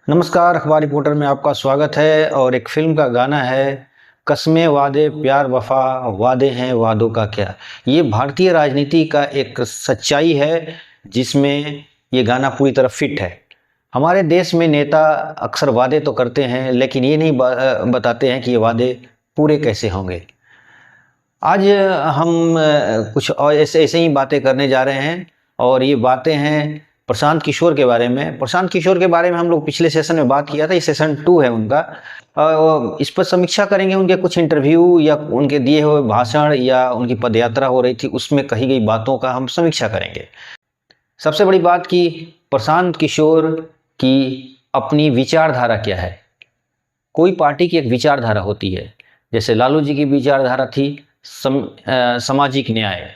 नमस्कार, अखबार रिपोर्टर में आपका स्वागत है। और एक फिल्म का गाना है, कस्में वादे प्यार वफा, वादे हैं वादों का क्या। ये भारतीय राजनीति का एक सच्चाई है जिसमें ये गाना पूरी तरह फिट है। हमारे देश में नेता अक्सर वादे तो करते हैं लेकिन ये नहीं बताते हैं कि ये वादे पूरे कैसे होंगे। आज हम कुछ और ऐसे ऐसे ही बातें करने जा रहे हैं और ये बातें हैं प्रशांत किशोर के बारे में। प्रशांत किशोर के बारे में हम लोग पिछले सेशन में बात किया था, ये सेशन 2 है उनका। इस पर समीक्षा करेंगे, उनके कुछ इंटरव्यू या उनके दिए हुए भाषण या उनकी पदयात्रा हो रही थी उसमें कही गई बातों का हम समीक्षा करेंगे। सबसे बड़ी बात कि प्रशांत किशोर की अपनी विचारधारा क्या है। कोई पार्टी की एक विचारधारा होती है, जैसे लालू जी की विचारधारा थी सामाजिक न्याय।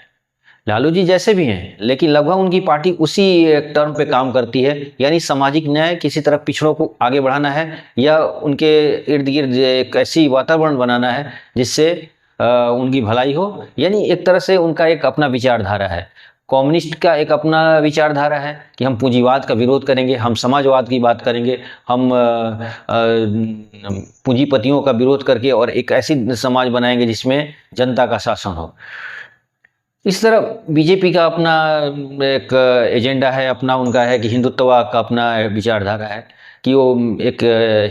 लालू जी जैसे भी हैं लेकिन लगभग उनकी पार्टी उसी एक टर्म पे काम करती है, यानी सामाजिक न्याय, किसी तरह पिछड़ों को आगे बढ़ाना है या उनके इर्द गिर्द एक ऐसी वातावरण बनाना है जिससे उनकी भलाई हो। यानी एक तरह से उनका एक अपना विचारधारा है। कम्युनिस्ट का एक अपना विचारधारा है कि हम पूंजीवाद का विरोध करेंगे, हम समाजवाद की बात करेंगे, हम पूंजीपतियों का विरोध करके और एक ऐसी समाज बनाएंगे जिसमें जनता का शासन हो। इस तरह बीजेपी का अपना एक एजेंडा है, अपना उनका है कि हिंदुत्ववाद का अपना विचारधारा है कि वो एक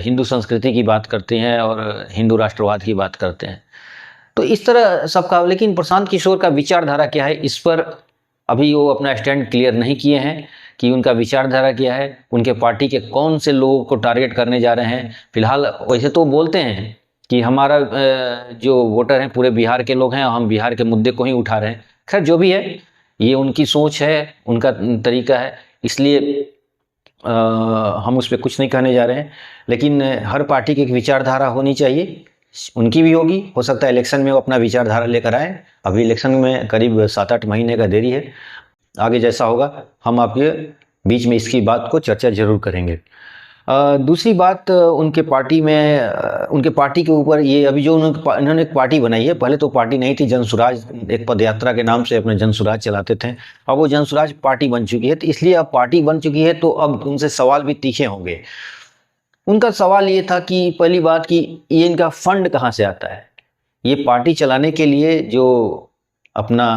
हिंदू संस्कृति की बात करते हैं और हिंदू राष्ट्रवाद की बात करते हैं। तो इस तरह सबका, लेकिन प्रशांत किशोर का विचारधारा क्या है इस पर अभी वो अपना स्टैंड क्लियर नहीं किए हैं कि उनका विचारधारा क्या है, उनके पार्टी के कौन से लोगों को टारगेट करने जा रहे हैं। फिलहाल वैसे तो बोलते हैं कि हमारा जो वोटर हैं पूरे बिहार के लोग हैं, हम बिहार के मुद्दे को ही उठा रहे हैं। खैर जो भी है, ये उनकी सोच है, उनका तरीका है, इसलिए हम उस पर कुछ नहीं कहने जा रहे हैं। लेकिन हर पार्टी की एक विचारधारा होनी चाहिए, उनकी भी होगी। हो सकता है इलेक्शन में वो अपना विचारधारा लेकर आए। अभी इलेक्शन में करीब 7-8 महीने का देरी है, आगे जैसा होगा हम आपके बीच में इसकी बात को चर्चा जरूर करेंगे। दूसरी बात, उनके पार्टी में उनके पार्टी के ऊपर ये अभी जो इन्होंने एक पार्टी बनाई है, पहले तो पार्टी नहीं थी, जनसुराज एक पदयात्रा के नाम से अपने जनसुराज चलाते थे। अब वो जनसुराज पार्टी बन चुकी है, तो इसलिए अब पार्टी बन चुकी है तो अब उनसे सवाल भी तीखे होंगे। उनका सवाल ये था कि पहली बात कि ये इनका फंड कहाँ से आता है। ये पार्टी चलाने के लिए जो अपना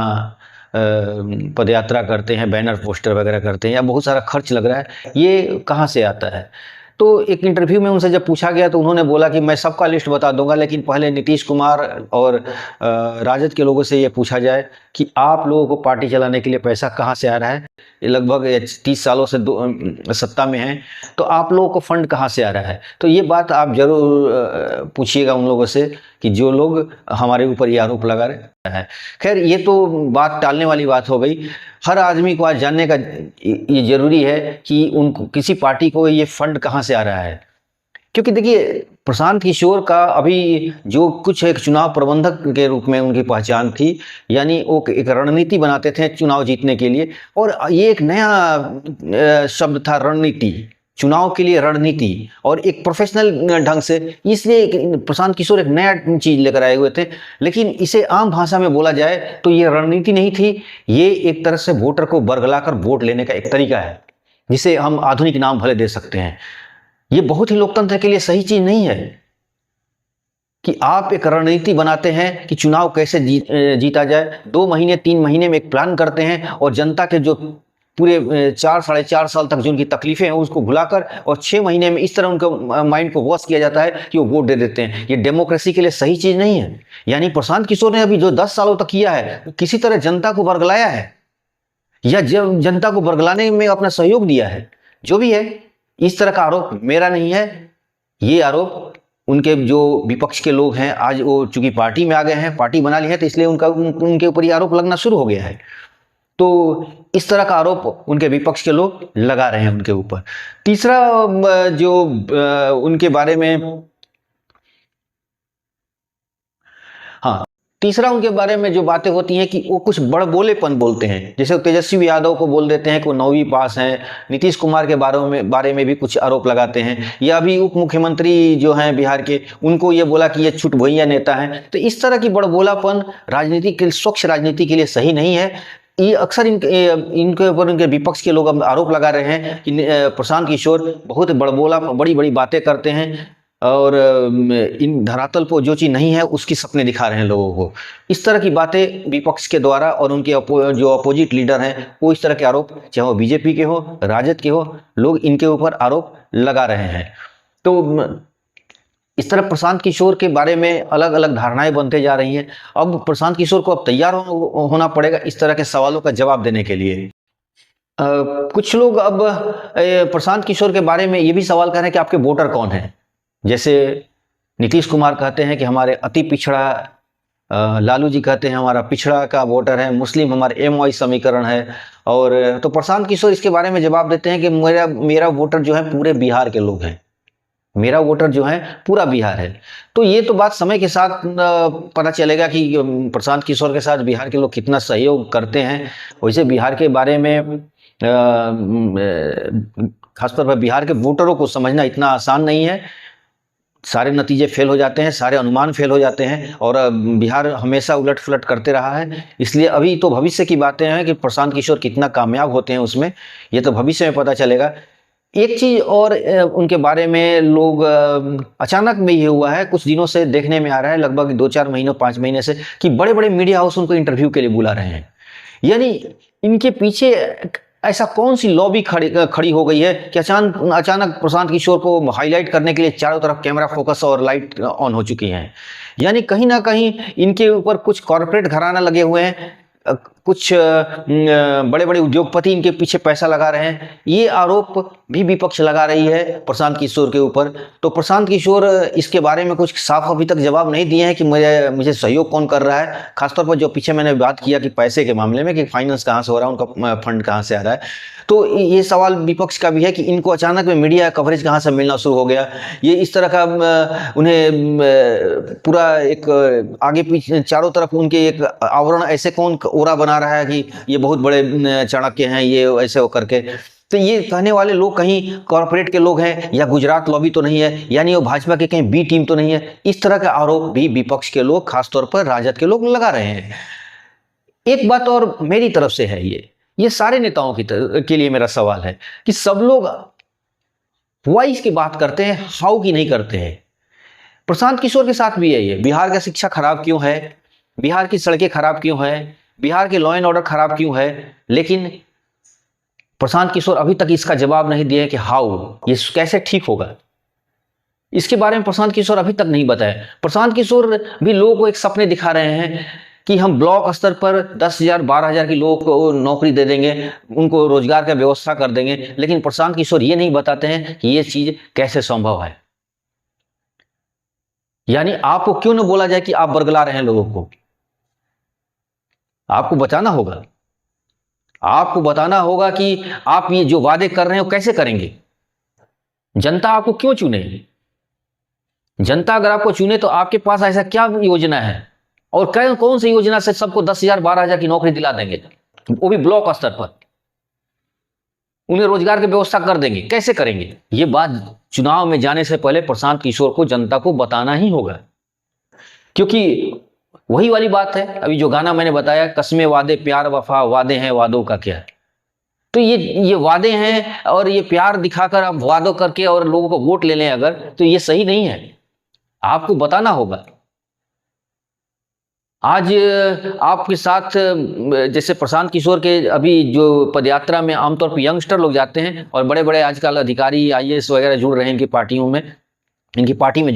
पदयात्रा करते हैं, बैनर पोस्टर वगैरह करते हैं, या बहुत सारा खर्च लग रहा है, ये कहाँ से आता है। तो एक इंटरव्यू में उनसे जब पूछा गया तो उन्होंने बोला कि मैं सबका लिस्ट बता दूंगा, लेकिन पहले नीतीश कुमार और राजद के लोगों से ये पूछा जाए कि आप लोगों को पार्टी चलाने के लिए पैसा कहाँ से आ रहा है। ये लगभग 30 सालों से सत्ता में हैं, तो आप लोगों को फंड कहाँ से आ रहा है। तो ये बात आप जरूर पूछिएगा उन लोगों से कि जो लोग हमारे ऊपर ये आरोप लगा रहे हैं। खैर ये तो बात टालने वाली बात हो गई। हर आदमी को आज जानने का ये जरूरी है कि उनको किसी पार्टी को ये फंड कहाँ से आ रहा है। क्योंकि देखिए, प्रशांत किशोर का अभी जो कुछ एक चुनाव प्रबंधक के रूप में उनकी पहचान थी, यानी वो एक रणनीति बनाते थे चुनाव जीतने के लिए। और ये एक नया शब्द था, रणनीति, चुनाव के लिए रणनीति, और एक प्रोफेशनल ढंग से। इसलिए प्रशांत किशोर एक नया चीज लेकर आए हुए थे। लेकिन इसे आम भाषा में बोला जाए तो ये रणनीति नहीं थी, ये एक तरह से वोटर को बरगलाकर वोट लेने का एक तरीका है, जिसे हम आधुनिक नाम भले दे सकते हैं। ये बहुत ही लोकतंत्र के लिए सही चीज नहीं है कि आप एक रणनीति बनाते हैं कि चुनाव कैसे जीता जाए। 2 महीने 3 महीने में एक प्लान करते हैं और जनता के जो पूरे 4-4.5 साल तक जो उनकी तकलीफें हैं उसको भुलाकर, और 6 महीने में इस तरह उनका माइंड को वॉश किया जाता है कि वो वोट दे देते हैं। ये डेमोक्रेसी के लिए सही चीज नहीं है। यानी प्रशांत किशोर ने अभी जो 10 सालों तक किया है, किसी तरह जनता को बरगलाया है या जनता को बरगलाने में अपना सहयोग दिया है। जो भी है, इस तरह का आरोप मेरा नहीं है, ये आरोप उनके जो विपक्ष के लोग हैं, आज वो चूंकि पार्टी में आ गए हैं, पार्टी बना ली है, तो इसलिए उनके ऊपर ये आरोप लगना शुरू हो गया है। तो इस तरह का आरोप उनके विपक्ष के लोग लगा रहे हैं उनके ऊपर। तीसरा जो उनके बारे में, हाँ, तीसरा उनके बारे में जो बातें होती हैं कि वो कुछ बड़बोलेपन बोलते हैं। जैसे तेजस्वी यादव को बोल देते हैं कि वो 9वीं पास हैं, नीतीश कुमार के बारे में भी कुछ आरोप लगाते हैं, या अभी उप मुख्यमंत्री जो हैं बिहार के, उनको ये बोला कि ये छुटभुइयां नेता हैं। तो इस तरह की बड़बोलापन राजनीति के, स्वच्छ राजनीति के लिए सही नहीं है। ये अक्सर इनके ऊपर इनके विपक्ष के लोग अब आरोप लगा रहे हैं कि प्रशांत किशोर बहुत बड़बोला, बड़ी बड़ी बातें करते हैं और इन धरातल पर जो चीज़ नहीं है उसकी सपने दिखा रहे हैं लोगों को। इस तरह की बातें विपक्ष के द्वारा और उनके जो अपोजिट लीडर हैं वो इस तरह के आरोप, चाहे वो बीजेपी के हो, राजद के हो, लोग इनके ऊपर आरोप लगा रहे हैं। तो इस तरह प्रशांत किशोर के बारे में अलग अलग धारणाएं बनते जा रही हैं। अब प्रशांत किशोर को अब तैयार होना पड़ेगा इस तरह के सवालों का जवाब देने के लिए। कुछ लोग अब प्रशांत किशोर के बारे में ये भी सवाल कर रहे हैं कि आपके वोटर कौन हैं। जैसे नीतीश कुमार कहते हैं कि हमारे अति पिछड़ा, लालू जी कहते हैं हमारा पिछड़ा का वोटर है, मुस्लिम हमारे एमवाई समीकरण है। और तो प्रशांत किशोर इसके बारे में जवाब देते हैं कि मेरा वोटर जो है पूरे बिहार के लोग हैं, मेरा वोटर जो है पूरा बिहार है। तो ये तो बात समय के साथ पता चलेगा कि प्रशांत किशोर के साथ बिहार के लोग कितना सहयोग करते हैं। वैसे बिहार के बारे में खासतौर पर बिहार के वोटरों को समझना इतना आसान नहीं है। सारे नतीजे फेल हो जाते हैं, सारे अनुमान फेल हो जाते हैं और बिहार हमेशा उलट फुलट करते रहा है। इसलिए अभी तो भविष्य की बातें हैं कि प्रशांत किशोर कितना कामयाब होते हैं उसमें, ये तो भविष्य में पता चलेगा। एक चीज और उनके बारे में लोग अचानक में ये हुआ है, कुछ दिनों से देखने में आ रहा है, लगभग 2-4 महीनों 5 महीने से, कि बड़े बड़े मीडिया हाउस उनको इंटरव्यू के लिए बुला रहे हैं। यानी इनके पीछे ऐसा कौन सी लॉबी खड़ी हो गई है कि अचानक प्रशांत किशोर को हाईलाइट करने के लिए चारों तरफ कैमरा फोकस और लाइट ऑन हो चुकी हैं। यानी कहीं ना कहीं इनके ऊपर कुछ कॉरपोरेट घराना लगे हुए हैं, कुछ बड़े बड़े उद्योगपति इनके पीछे पैसा लगा रहे हैं। ये आरोप भी विपक्ष लगा रही है प्रशांत किशोर के ऊपर। तो प्रशांत किशोर इसके बारे में कुछ साफ अभी तक जवाब नहीं दिए हैं कि मुझे सहयोग कौन कर रहा है। खासतौर पर जो पीछे मैंने बात किया कि पैसे के मामले में कि फाइनेंस कहाँ से हो रहा है, उनका फंड कहाँ से आ रहा है। तो ये सवाल विपक्ष का भी है कि इनको अचानक में मीडिया कवरेज कहाँ से मिलना शुरू हो गया। ये इस तरह का उन्हें पूरा एक आगे पीछे चारों तरफ उनके एक आवरण ऐसे कौन ओरा बना रहा है कि ये बहुत बड़े चाणक्य हैं, ये ऐसे हो करके। तो ये कहने वाले लोग कहीं कॉर्पोरेट के लोग हैं या गुजरात लॉबी तो नहीं है, यानी वो भाजपा के कहीं बी टीम तो नहीं है। इस तरह का आरोप भी विपक्ष के लोग, खासतौर पर राजद के लोग लगा रहे हैं। एक बात और मेरी तरफ से है, ये सारे नेताओं के लिए मेरा सवाल है कि सब लोग व्हाई की बात करते हैं, हाउ की नहीं करते हैं। प्रशांत किशोर के साथ भी है ये, बिहार का शिक्षा खराब क्यों है, बिहार की सड़कें खराब क्यों है, बिहार के लॉ एंड ऑर्डर खराब क्यों है, लेकिन प्रशांत किशोर अभी तक इसका जवाब नहीं दिए कि हाउ, ये कैसे ठीक होगा। इसके बारे में प्रशांत किशोर अभी तक नहीं बताए। प्रशांत किशोर भी लोगों को एक सपने दिखा रहे हैं कि हम ब्लॉक स्तर पर 10,000 12,000 के लोगों को नौकरी दे देंगे, उनको रोजगार का व्यवस्था कर देंगे। लेकिन प्रशांत किशोर ये नहीं बताते हैं कि ये चीज कैसे संभव है। यानी आपको क्यों न बोला जाए कि आप बरगला रहे हैं लोगों को, आपको बताना होगा। आपको बताना होगा कि आप ये जो वादे कर रहे हैं वो कैसे करेंगे। जनता आपको क्यों चुने, जनता अगर आपको चुने तो आपके पास ऐसा क्या योजना है और कौन सी योजना से सबको 10,000 12,000 की नौकरी दिला देंगे, वो भी ब्लॉक स्तर पर, उन्हें रोजगार की व्यवस्था कर देंगे, कैसे करेंगे। ये बात चुनाव में जाने से पहले प्रशांत किशोर को जनता को बताना ही होगा, क्योंकि वही वाली बात है। अभी जो गाना मैंने बताया, कस्मे वादे प्यार वफा, वादे हैं वादों का क्या। तो ये वादे हैं और ये प्यार दिखाकर आप वादों करके और लोगों को वोट ले लें अगर, तो ये सही नहीं है। आपको बताना होगा। आज आपके साथ जैसे प्रशांत किशोर के अभी जो पदयात्रा में आमतौर पर यंगस्टर लोग जाते हैं और बड़े बड़े आजकल अधिकारी IAS वगैरह जुड़ रहे हैं इनकी पार्टियों में, इनकी पार्टी में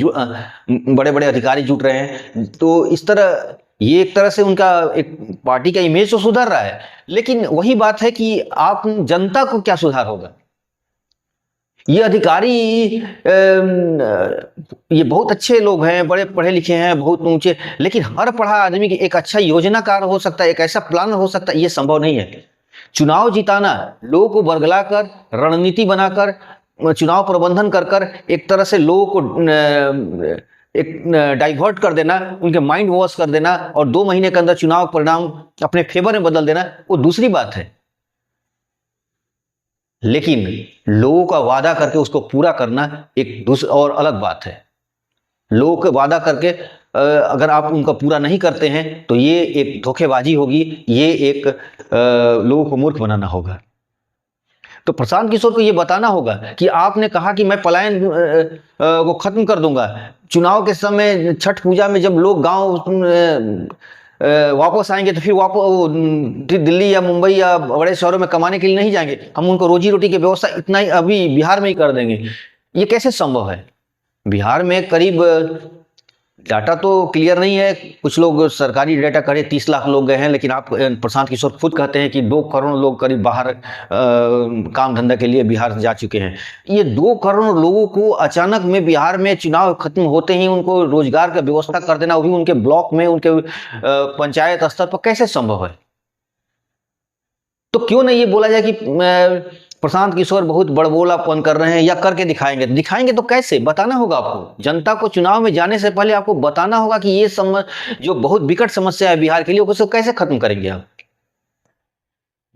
बड़े बड़े अधिकारी जुट रहे हैं। तो इस तरह ये एक तरह से उनका एक पार्टी का इमेज तो सुधर रहा है, लेकिन वही बात है कि आप जनता को क्या सुधार होगा। ये अधिकारी ये बहुत अच्छे लोग हैं, बड़े पढ़े लिखे हैं, बहुत ऊंचे, लेकिन हर पढ़ा आदमी की एक अच्छा योजनाकार हो सकता है, एक ऐसा प्लान हो सकता है, ये संभव नहीं है। चुनाव जिताना, लोगों को बरगलाकर, रणनीति बनाकर, चुनाव प्रबंधन कर कर एक तरह से लोगों को एक डाइवर्ट कर देना, उनके माइंड वॉश कर देना और 2 महीने के अंदर चुनाव परिणाम अपने फेवर में बदल देना, वो दूसरी बात है। लेकिन लोगों का वादा करके उसको पूरा करना एक दूसरी और अलग बात है। लोगों को वादा करके अगर आप उनका पूरा नहीं करते हैं तो ये एक धोखेबाजी होगी, ये एक लोगों को मूर्ख बनाना होगा। तो प्रशांत किशोर को ये बताना होगा कि आपने कहा कि मैं पलायन को खत्म कर दूंगा। चुनाव के समय छठ पूजा में जब लोग गांव वापस आएंगे तो फिर वापस दिल्ली या मुंबई या बड़े शहरों में कमाने के लिए नहीं जाएंगे, हम उनको रोजी रोटी की व्यवस्था इतना ही अभी बिहार में ही कर देंगे। ये कैसे संभव है? बिहार में करीब, डाटा तो क्लियर नहीं है, कुछ लोग सरकारी डाटा करे 30 लाख लोग गए हैं, लेकिन आप प्रशांत किशोर खुद कहते हैं कि 2 करोड़ लोग करीब बाहर काम धंधा के लिए बिहार जा चुके हैं। ये 2 करोड़ लोगों को अचानक में बिहार में चुनाव खत्म होते ही उनको रोजगार का व्यवस्था कर देना, वो भी उनके ब्लॉक में, उनके पंचायत स्तर पर, कैसे संभव है? तो क्यों नहीं ये बोला जाए कि प्रशांत किशोर बहुत बड़बोलापन कर रहे हैं या करके दिखाएंगे? दिखाएंगे तो कैसे? बताना होगा आपको। जनता को चुनाव में जाने से पहले आपको बताना होगा कि ये जो बहुत विकट समस्या है बिहार के लिए, उसको कैसे खत्म करेंगे आप,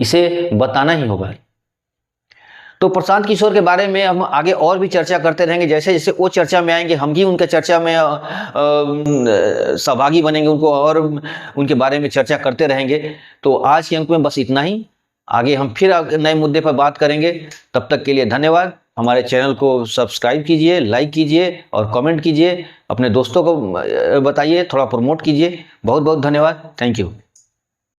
इसे बताना ही होगा। तो प्रशांत किशोर के बारे में हम आगे और भी चर्चा करते रहेंगे। जैसे जैसे वो चर्चा में आएंगे, हम भी उनके चर्चा में सहभागी बनेंगे, उनको और उनके बारे में चर्चा करते रहेंगे। तो आज के अंक में बस इतना ही। आगे हम फिर नए मुद्दे पर बात करेंगे। तब तक के लिए धन्यवाद। हमारे चैनल को सब्सक्राइब कीजिए, लाइक कीजिए और कमेंट कीजिए, अपने दोस्तों को बताइए, थोड़ा प्रमोट कीजिए। बहुत बहुत धन्यवाद। Thank you.